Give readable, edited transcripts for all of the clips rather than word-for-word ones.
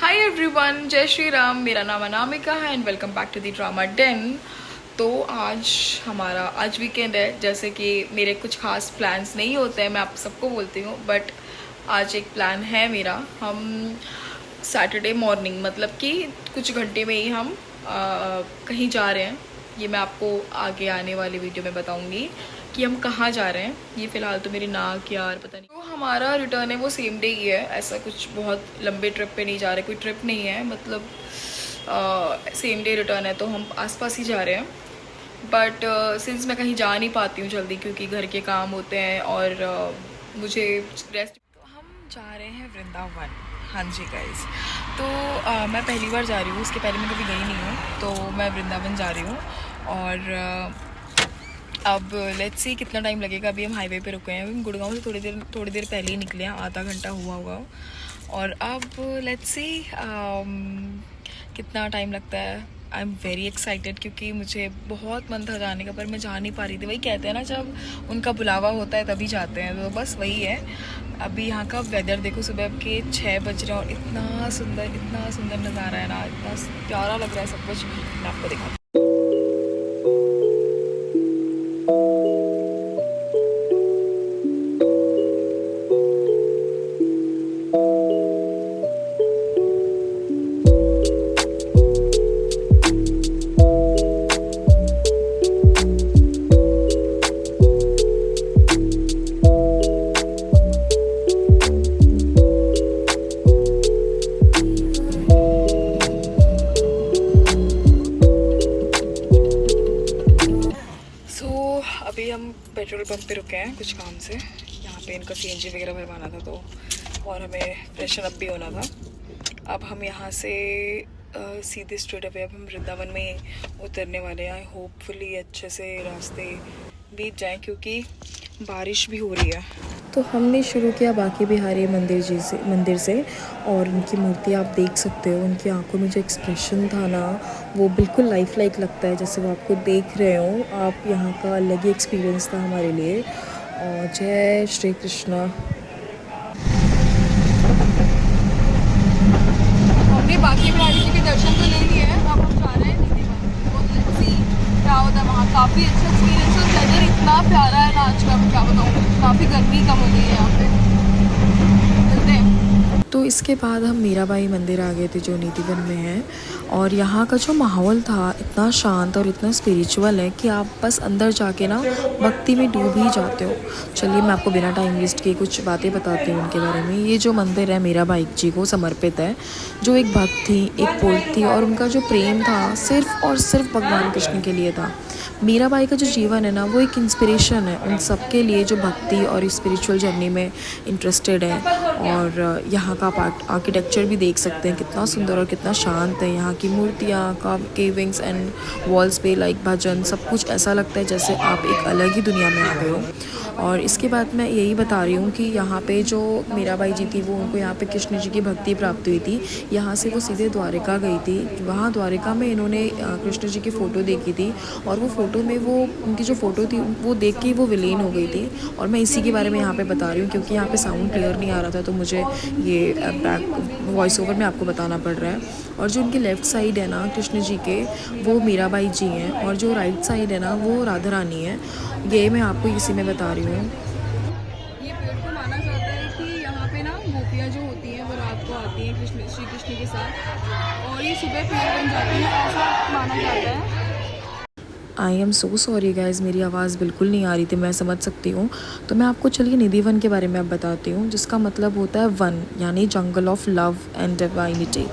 Hi everyone, जय श्री राम। मेरा नाम अनामिका है and welcome back to the drama den. तो आज वीकेंड है। जैसे कि मेरे कुछ खास प्लान्स नहीं होते हैं, मैं आप सबको बोलती हूँ, बट आज एक प्लान है मेरा। हम सैटरडे मॉर्निंग मतलब कि कुछ घंटे में ही हम कहीं जा रहे हैं। ये मैं आपको आगे आने वाली वीडियो में बताऊंगी कि हम कहाँ जा रहे हैं। ये फ़िलहाल तो मेरी नाक यार पता नहीं। तो हमारा रिटर्न है वो सेम डे ही है। ऐसा कुछ बहुत लंबे ट्रिप पे नहीं जा रहे, कोई ट्रिप नहीं है, मतलब सेम डे रिटर्न है, तो हम आसपास ही जा रहे हैं। बट सिंस मैं कहीं जा नहीं पाती हूँ जल्दी क्योंकि घर के काम होते हैं और मुझे रेस्ट। तो हम जा रहे हैं वृंदावन। हाँ जी गाइस। तो मैं पहली बार जा रही हूँ, उसके पहले मैं कभी गई नहीं हूँ, तो मैं वृंदावन जा रही हूँ। और अब लेट्स सी कितना टाइम लगेगा। अभी हम हाईवे पे रुके हैं, हम गुड़गांव से थोड़ी देर पहले ही निकले हैं, आधा घंटा हुआ होगा। और अब लेट्स सी कितना टाइम लगता है। आई एम वेरी एक्साइटेड क्योंकि मुझे बहुत मन था जाने का, पर मैं जा नहीं पा रही थी। वही कहते हैं ना, जब उनका बुलावा होता है तभी जाते हैं, तो बस वही है। अभी यहाँ का वेदर देखो, सुबह के 6 बज रहे हैं और इतना सुंदर नज़ारा है ना, इतना प्यारा लग रहा है सब कुछ। मैं आपको दिखाती हूँ। अभी हम पेट्रोल पंप पे रुके हैं कुछ काम से। यहाँ पे इनका सीएनजी वगैरह भरवाना था, तो और हमें फ्रेशन अप भी होना था। अब हम यहाँ से सीधे स्ट्रेट अवे अब हम वृंदावन में उतरने वाले हैं। होपफुली अच्छे से रास्ते बीत जाएं क्योंकि बारिश भी हो रही है। तो हमने शुरू किया बांके बिहारी मंदिर से और उनकी मूर्ति आप देख सकते हो। उनकी आंखों में जो एक्सप्रेशन था ना, वो बिल्कुल लाइफ लाइक लगता है, जैसे वो आपको देख रहे हो आप। यहाँ का अलग ही एक्सपीरियंस था हमारे लिए। और जय श्री कृष्णा। हमने बांके बिहारी जी के दर्शन तो ले लिए हैं, अब हम जा रहे हैं निधिवन। बहुत सी क्या होता है वहाँ, काफ़ी अच्छा एक्सपीरियंस है। वेदर इतना प्यारा है ना आज का, मैं क्या बताऊँ, काफ़ी गर्मी कम हो गई है यहाँ पे। मिलते हैं। तो इसके बाद हम मीराबाई मंदिर आ गए थे जो निधिवन में है। और यहाँ का जो माहौल था इतना शांत और इतना स्पिरिचुअल है कि आप बस अंदर जाके ना भक्ति में डूब ही जाते हो। चलिए मैं आपको बिना टाइम वेस्ट किए कुछ बातें बताती हूँ उनके बारे में। ये जो मंदिर है मीराबाई जी को समर्पित है, जो एक भक्त थी, एक पोइट थी, और उनका जो प्रेम था सिर्फ और सिर्फ भगवान कृष्ण के लिए था। मीराबाई का जो जीवन है ना, वो एक इंस्पिरेशन है उन सब के लिए जो भक्ति और स्पिरिचुअल जर्नी में इंटरेस्टेड है। और यहाँ का आप आर्किटेक्चर भी देख सकते हैं, कितना सुंदर और कितना शांत है। यहाँ की मूर्तियाँ का केविंग्स एंड वॉल्स पे लाइक भजन, सब कुछ ऐसा लगता है जैसे आप एक अलग ही दुनिया में आ गए हो। और इसके बाद मैं यही बता रही हूँ कि यहाँ पे जो मीराबाई जी थी, वो उनको यहाँ पे कृष्ण जी की भक्ति प्राप्त हुई थी। यहाँ से वो सीधे द्वारिका गई थी। वहाँ द्वारिका में इन्होंने कृष्ण जी की फ़ोटो देखी थी, और वो फ़ोटो में वो उनकी जो फ़ोटो थी वो देख के वो विलीन हो गई थी। और मैं इसी के बारे में यहाँ पे बता रही हूँ क्योंकि यहाँ पे साउंड क्लियर नहीं आ रहा था, तो मुझे ये बैक वॉइस ओवर में आपको बताना पड़ रहा है। और जो उनके लेफ़्ट साइड है ना कृष्ण जी के, वो मीराबाई जी हैं, और जो राइट साइड है ना वो राधा रानी है। ये मैं आपको इसी में बता रही हूँ। ये पेड़ को माना जाता है कि यहाँ पे ना गोपियाँ जो होती हैं वो रात को आती हैं श्री कृष्ण के साथ, और ये सुबह पेड़ बन जाती हैं, ऐसा माना जाता है। I am so sorry guys, मेरी आवाज़ बिल्कुल नहीं आ रही थी, मैं समझ सकती हूँ। तो मैं आपको चलिए निधिवन के बारे में अब बताती हूँ, जिसका मतलब होता है वन, यानी जंगल ऑफ लव एंड डिवाइनिटी।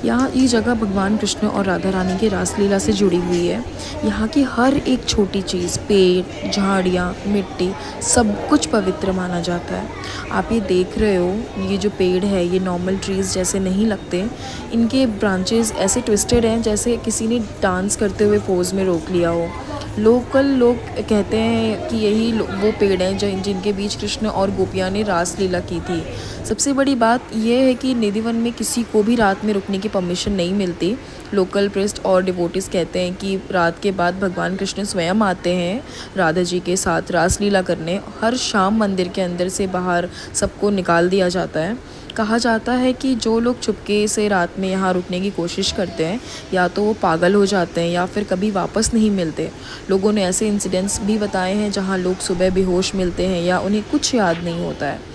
यहाँ ये जगह भगवान कृष्ण और राधा रानी की रासलीला से जुड़ी हुई है। यहाँ की हर एक छोटी चीज़, पेड़, झाड़ियाँ, मिट्टी, सब कुछ पवित्र माना जाता है। आप ये देख रहे हो, ये जो पेड़ है ये नॉर्मल ट्रीज़ जैसे नहीं लगते। इनके ब्रांचेस ऐसे ट्विस्टेड हैं जैसे किसी ने डांस करते हुए पोज में रोक लिया हो। लोकल लोग कहते हैं कि यही वो पेड़ हैं जिनके बीच कृष्ण और गोपियाँ ने रास लीला की थी। सबसे बड़ी बात यह है कि निधिवन में किसी को भी रात में रुकने की परमिशन नहीं मिलती। लोकल प्रीस्ट और डिवोटीज कहते हैं कि रात के बाद भगवान कृष्ण स्वयं आते हैं राधा जी के साथ रास लीला करने। हर शाम मंदिर के अंदर से बाहर सबको निकाल दिया जाता है कहा जाता है कि जो लोग चुपके से रात में यहाँ रुकने की कोशिश करते हैं या तो वो पागल हो जाते हैं या फिर कभी वापस नहीं मिलते। लोगों ने ऐसे इंसिडेंट्स भी बताए हैं जहाँ लोग सुबह बेहोश मिलते हैं या उन्हें कुछ याद नहीं होता है।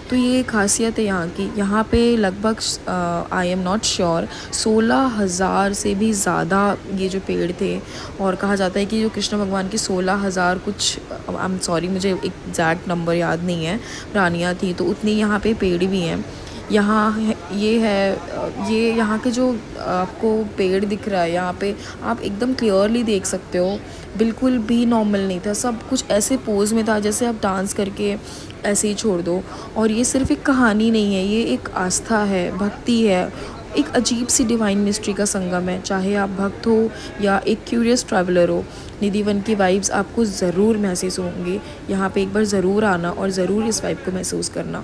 तो ये खासियत है यहाँ की। यहाँ पे लगभग आई एम नॉट श्योर 16,000 से भी ज़्यादा ये जो पेड़ थे, और कहा जाता है कि जो कृष्ण भगवान की 16,000 कुछ, आई एम सॉरी मुझे एग्जैक्ट नंबर याद नहीं है, रानियाँ थी, तो उतनी यहाँ पे पेड़ भी हैं। यहाँ ये यहाँ के जो आपको पेड़ दिख रहा है यहाँ पे आप एकदम क्लियरली देख सकते हो, बिल्कुल भी नॉर्मल नहीं था। सब कुछ ऐसे पोज में था जैसे आप डांस करके ऐसे ही छोड़ दो। और ये सिर्फ एक कहानी नहीं है, ये एक आस्था है, भक्ति है, एक अजीब सी डिवाइन मिस्ट्री का संगम है। चाहे आप भक्त हो या एक क्यूरियस ट्रैवलर हो, निधि वन की वाइब्स आपको ज़रूर महसूस होंगी। यहाँ पे एक बार ज़रूर आना और ज़रूर इस वाइब को महसूस करना।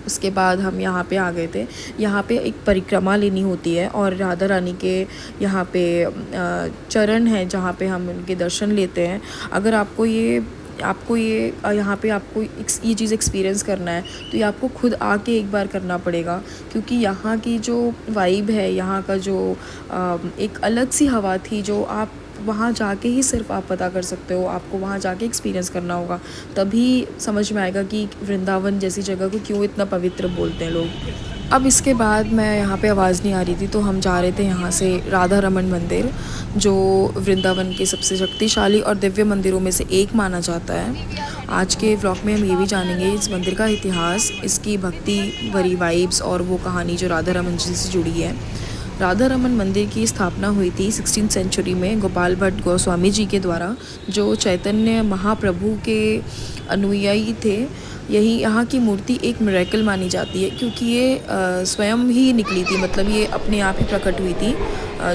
उसके बाद हम यहाँ पे आ गए थे। यहाँ पे एक परिक्रमा लेनी होती है और राधा रानी के यहाँ पे चरण है जहाँ पे हम उनके दर्शन लेते हैं। अगर आपको ये यहाँ पे आपको ये चीज़ एक्सपीरियंस करना है तो ये आपको खुद आके एक बार करना पड़ेगा, क्योंकि यहाँ की जो वाइब है, यहाँ का जो एक अलग सी हवा थी जो आप वहाँ जाके ही सिर्फ आप पता कर सकते हो। आपको वहाँ जाके एक्सपीरियंस करना होगा, तभी समझ में आएगा कि वृंदावन जैसी जगह को क्यों इतना पवित्र बोलते हैं लोग। अब इसके बाद मैं यहाँ पे आवाज़ नहीं आ रही थी तो हम जा रहे थे यहाँ से राधा रमन मंदिर, जो वृंदावन के सबसे शक्तिशाली और दिव्य मंदिरों में से एक माना जाता है। आज के व्लॉग में हम ये भी जानेंगे इस मंदिर का इतिहास, इसकी भक्ति भरी वाइब्स और वो कहानी जो राधा रमन जी से जुड़ी है। राधा रमन मंदिर की स्थापना हुई थी 16th सेंचुरी में गोपाल भट्ट गोस्वामी जी के द्वारा, जो चैतन्य महाप्रभु के अनुयायी थे। यहाँ की मूर्ति एक मिरेकल मानी जाती है, क्योंकि ये स्वयं ही निकली थी, मतलब ये अपने आप ही प्रकट हुई थी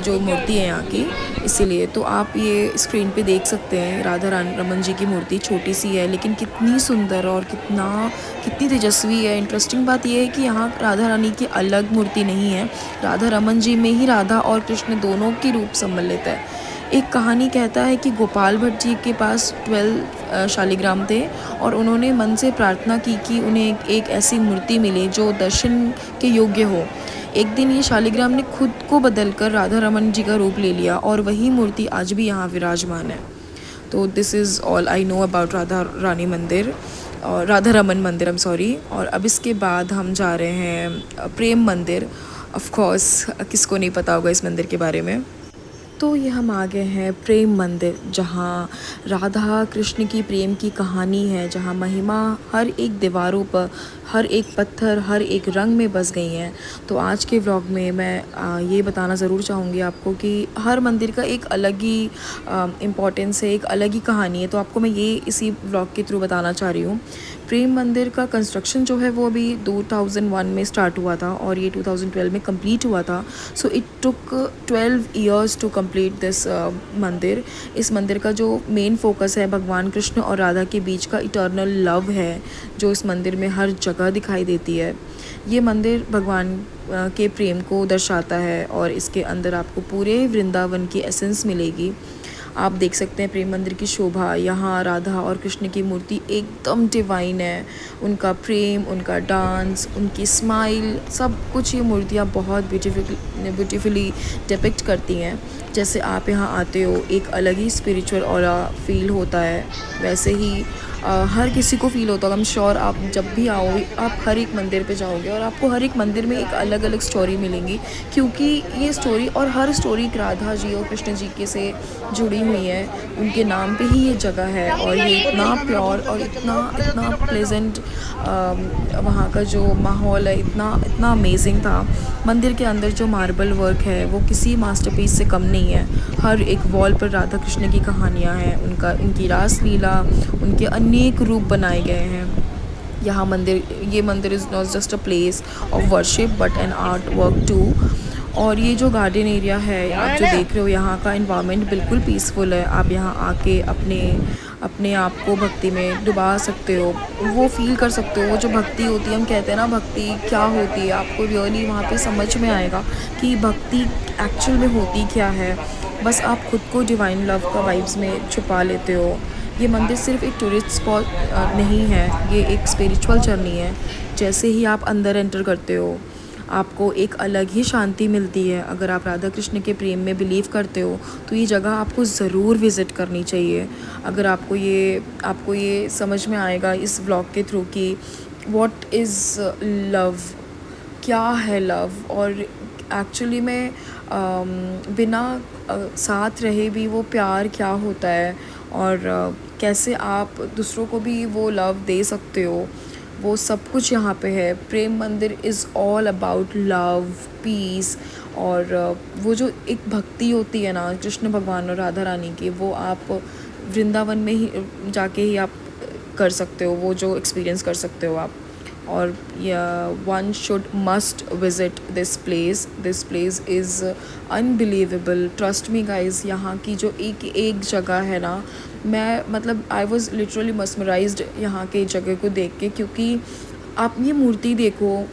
जो मूर्ति है यहाँ की। इसीलिए तो आप ये स्क्रीन पे देख सकते हैं राधा रमन जी की मूर्ति छोटी सी है, लेकिन कितनी सुंदर और कितनी तेजस्वी है। इंटरेस्टिंग बात यह है कि यहाँ राधा रानी की अलग मूर्ति नहीं है, राधा रमन जी में ही राधा और कृष्ण दोनों के रूप सम्मिलित है। एक कहानी कहता है कि गोपाल भट्ट जी के पास 12 शालिग्राम थे और उन्होंने मन से प्रार्थना की कि उन्हें एक ऐसी मूर्ति मिले जो दर्शन के योग्य हो। एक दिन ये शालिग्राम ने खुद को बदलकर राधा रमन जी का रूप ले लिया और वही मूर्ति आज भी यहाँ विराजमान है। तो this is all I know about Radha Rani मंदिर और राधा रमन मंदिर, आई एम सॉरी। और अब इसके बाद हम जा रहे हैं प्रेम मंदिर। ऑफ कोर्स किसको नहीं पता होगा इस मंदिर के बारे में। तो ये हम आ गए हैं प्रेम मंदिर, जहाँ राधा कृष्ण की प्रेम की कहानी है, जहाँ महिमा हर एक दीवारों पर, हर एक पत्थर, हर एक रंग में बस गई हैं। तो आज के व्लॉग में मैं ये बताना ज़रूर चाहूँगी आपको कि हर मंदिर का एक अलग ही इम्पोर्टेंस है, एक अलग ही कहानी है। तो आपको मैं ये इसी व्लॉग के थ्रू बताना चाह रही हूँ। प्रेम मंदिर का कंस्ट्रक्शन जो है वो अभी 2001 में स्टार्ट हुआ था और ये 2012 में कंप्लीट हुआ था। So it took 12 years to complete this mandir. इस मंदिर का जो मेन फोकस है भगवान कृष्ण और राधा के बीच का इटर्नल लव है, जो इस मंदिर में हर जगह दिखाई देती है। ये मंदिर भगवान के प्रेम को दर्शाता है और इसके अंदर आपको पूरे वृंदावन की एसेंस मिलेगी। आप देख सकते हैं प्रेम मंदिर की शोभा। यहाँ राधा और कृष्ण की मूर्ति एकदम डिवाइन है। उनका प्रेम, उनका डांस, उनकी स्माइल, सब कुछ ये मूर्तियाँ बहुत ब्यूटीफुली डिपिक्ट करती हैं। जैसे आप यहाँ आते हो एक अलग ही स्पिरिचुअल ऑरा फील होता है, वैसे ही हर किसी को फ़ील होता होगा। आई एम श्योर आप जब भी आओगे आप हर एक मंदिर पे जाओगे और आपको हर एक मंदिर में एक अलग अलग स्टोरी मिलेंगी, क्योंकि ये स्टोरी और हर स्टोरी राधा जी और कृष्ण जी के से जुड़ी हुई है। उनके नाम पे ही ये जगह है और ये इतना प्योर और इतना प्लेजेंट वहाँ का जो माहौल है इतना अमेजिंग था। मंदिर के अंदर जो मार्बल वर्क है वो किसी मास्टरपीस से कम नहीं है। हर एक वॉल पर राधा कृष्ण की कहानियाँ हैं, उनकी रास लीला, उनके अनेक रूप बनाए गए हैं। ये mandir is not just a place of worship but an art work too. और ये जो गार्डन एरिया है आप जो देख रहे हो, यहाँ का एनवायरनमेंट बिल्कुल पीसफुल है। आप यहाँ आके अपने आप को भक्ति में डुबा सकते हो, वो फील कर सकते हो। वो जो भक्ति होती है, हम कहते हैं ना भक्ति क्या होती है, आपको रियली वहाँ पे समझ में आएगा कि भक्ति एक्चुअल में होती क्या है। बस आप खुद को डिवाइन लव का वाइब्स में छुपा लेते हो। ये मंदिर सिर्फ एक टूरिस्ट स्पॉट नहीं है, ये एक स्पिरिचुअल जर्नी है। जैसे ही आप अंदर एंटर करते हो आपको एक अलग ही शांति मिलती है। अगर आप राधा कृष्ण के प्रेम में बिलीव करते हो तो ये जगह आपको ज़रूर विज़िट करनी चाहिए। अगर आपको ये समझ में आएगा इस व्लॉग के थ्रू कि व्हाट इज़ लव, क्या है लव, और एक्चुअली में बिना साथ रहे भी वो प्यार क्या होता है, और कैसे आप दूसरों को भी वो लव दे सकते हो, वो सब कुछ यहाँ पे है। Prem Mandir is all about love, peace, और वो जो एक भक्ति होती है ना कृष्ण भगवान और राधा रानी की, वो आप वृंदावन में ही जाके ही आप कर सकते हो, वो जो एक्सपीरियंस कर सकते हो आप। और one should must visit this place is unbelievable, trust me guys. यहाँ की जो एक जगह है ना, मैं मतलब आई वॉज़ लिटरली मस्मराइज्ड यहाँ के जगह को देख के, क्योंकि आप ये मूर्ति देखो,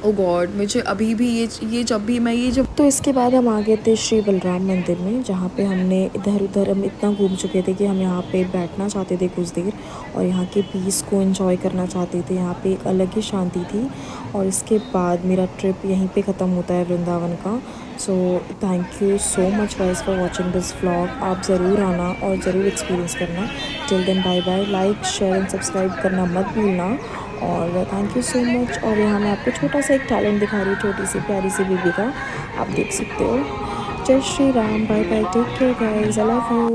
ओ गॉड, मुझे अभी भी ये जब भी मैं ये जब तो इसके बाद हम आ गए थे श्री बलराम मंदिर में, जहाँ पे हमने इधर उधर हम इतना घूम चुके थे कि हम यहाँ पे बैठना चाहते थे कुछ देर और यहाँ के पीस को एंजॉय करना चाहते थे। यहाँ पे एक अलग ही शांति थी। और इसके बाद मेरा ट्रिप यहीं पे ख़त्म होता है वृंदावन का। So thank you so much guys for watching this vlog. आप ज़रूर आना और ज़रूर एक्सपीरियंस करना। Till then bye bye. Like share and subscribe करना मत भूलना। और थैंक यू सो मच। और यहाँ मैं आपको छोटा सा एक टैलेंट दिखा रही हूँ, छोटी सी प्यारी सी बेबी का, आप देख सकते हो। जय Shri Ram, bye bye, take care guys, I love you.